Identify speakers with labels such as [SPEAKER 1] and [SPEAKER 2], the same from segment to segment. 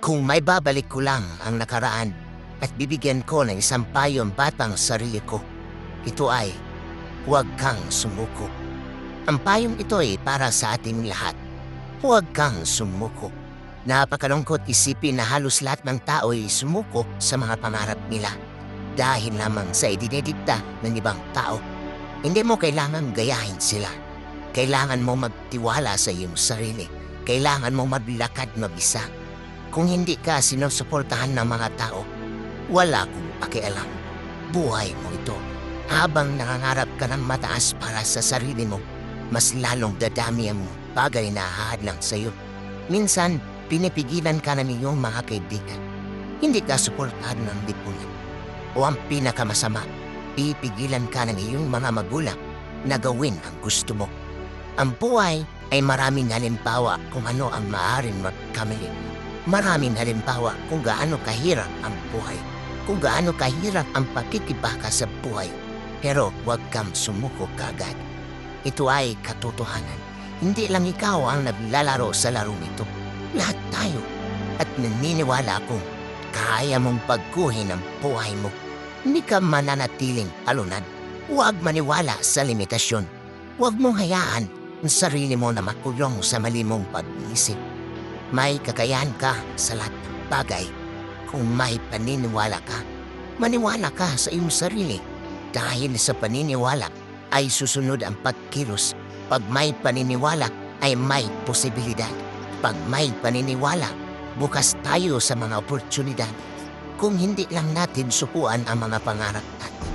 [SPEAKER 1] Kung may babalik ko lang ang nakaraan at bibigyan ko ng isang payong batang sarili ko, ito ay huwag kang sumuko. Ang payong ito ay para sa ating lahat. Huwag kang sumuko. Napakalungkot isipin na halos lahat ng tao ay sumuko sa mga pangarap nila dahil lamang sa idinidikta ng ibang tao. Hindi mo kailangan gayahin sila. Kailangan mo magtiwala sa iyong sarili. Kailangan mo maglakad mag-isa. Kung hindi ka sinusuportahan ng mga tao, wala kong pakialam. Buhay mo ito. Habang nangangarap ka ng mataas para sa sarili mo, mas lalong dadami ang bagay na hahadlang sa iyo. Minsan, pinipigilan ka ng iyong mga kaibigan. Hindi ka suportahan ng lipunan. O ang pinakamasama, pipigilan ka ng iyong mga magulang na gawin ang gusto mo. Ang buhay ay maraming halimbawa kung ano ang maaaring magkamali. Maraming halimbawa kung gaano kahirap ang buhay, kung gaano kahirap ang pakikibaka sa buhay. Pero huwag kang sumuko kaagad. Ito ay katotohanan. Hindi lang ikaw ang naglalaro sa larong ito. Lahat tayo. At naniniwala akong kaya mong pagguhin ang buhay mo. Hindi ka mananatiling alunad. Huwag maniwala sa limitasyon. Huwag mong hayaan ang sarili mo na makulong sa mali mong pag-iisip. May kakayahan ka sa lahat ng bagay kung may paniniwala ka. Maniwala ka sa iyong sarili. Dahil sa paniniwala ay susunod ang pagkilos. Pag may paniniwala ay may posibilidad. Pag may paniniwala, bukas tayo sa mga oportunidad. Kung hindi lang natin sukuan ang mga pangarap natin.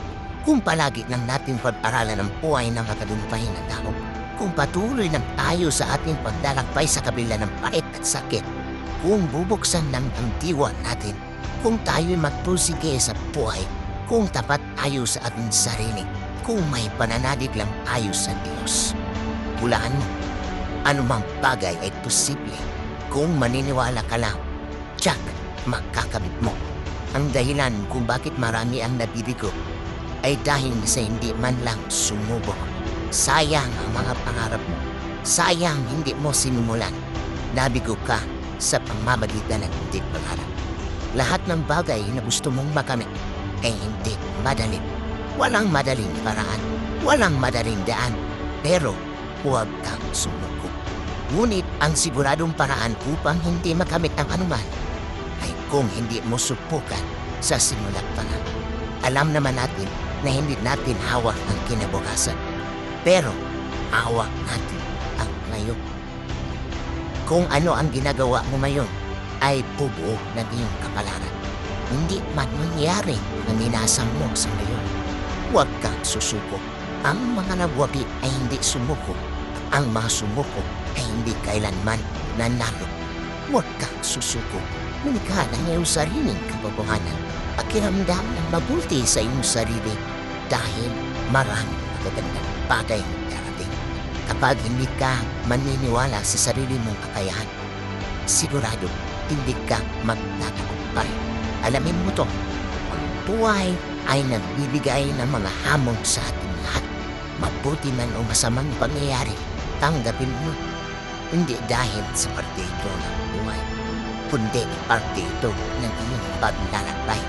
[SPEAKER 1] Kung palagi lang natin pag-aralan ang buhay ng matagumpay na tao. Kung patuloy lang tayo sa ating paglalakbay sa kabila ng pait at sakit. Kung bubuksan lang ang diwa natin. Kung tayo'y magpursige sa buhay. Kung tapat tayo sa ating sarili. Kung may pananalig lang tayo sa Diyos. Hulaan mo, anumang bagay ay posible. Kung maniniwala ka lang, tiyak, makakamit mo. Ang dahilan kung bakit marami ang nabibigo ay dahil sa hindi man lang sumubok. Sayang ang mga pangarap mo. Sayang hindi mo sinimulan. Nabigo ka sa pamamagitan ng hindi pangarap. Lahat ng bagay na gusto mong makamit ay hindi madali. Walang madaling paraan. Walang madaling daan. Pero huwag kang sumuko. Ngunit ang siguradong paraan upang hindi makamit ang anuman ay kung hindi mo subukan sa simula pa lang. Alam naman natin na hindi natin hawak ang kinabukasan. Pero hawak natin ang ngayon. Kung ano ang ginagawa mo ngayon ay bubuo ng iyong kapalaran. Hindi man mangyari na minasang mo sa ngayon. Huwag kang susuko. Ang mga nagwagi ay hindi sumuko. Ang mga sumuko ay hindi kailanman nanalo. Huwag kang susuko. Manikha ng iyong sariling kapabuhanan. Pakiramdam ng mabuti sa iyong sarili dahil maraming magagandang bagay ang darating. Kapag hindi ka maniniwala sa sarili mong kakayahan, sigurado hindi ka magtatagumpay. Alamin mo to, ang buhay ay nagbibigay ng mga hamon sa ating lahat. Mabuti man o masamang pangyayari, tanggapin mo. Hindi dahil sa parte ito ng buhay, kundi parte ito ng iyong paglalakbay.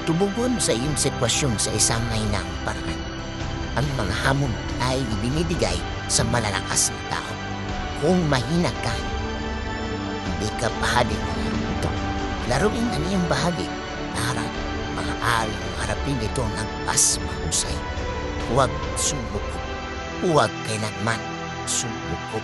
[SPEAKER 1] Tumugon sa iyong sitwasyon sa isang ngaynang paraan. Ang mga hamon ay ibinibigay sa malalakas na tao. Kung mahina ka, hindi ka bahagi ng ito. Laruin ang iyong bahagi para maaaring harapin ito ng mas mahusay. Huwag sumuko. Huwag kailanman sumuko.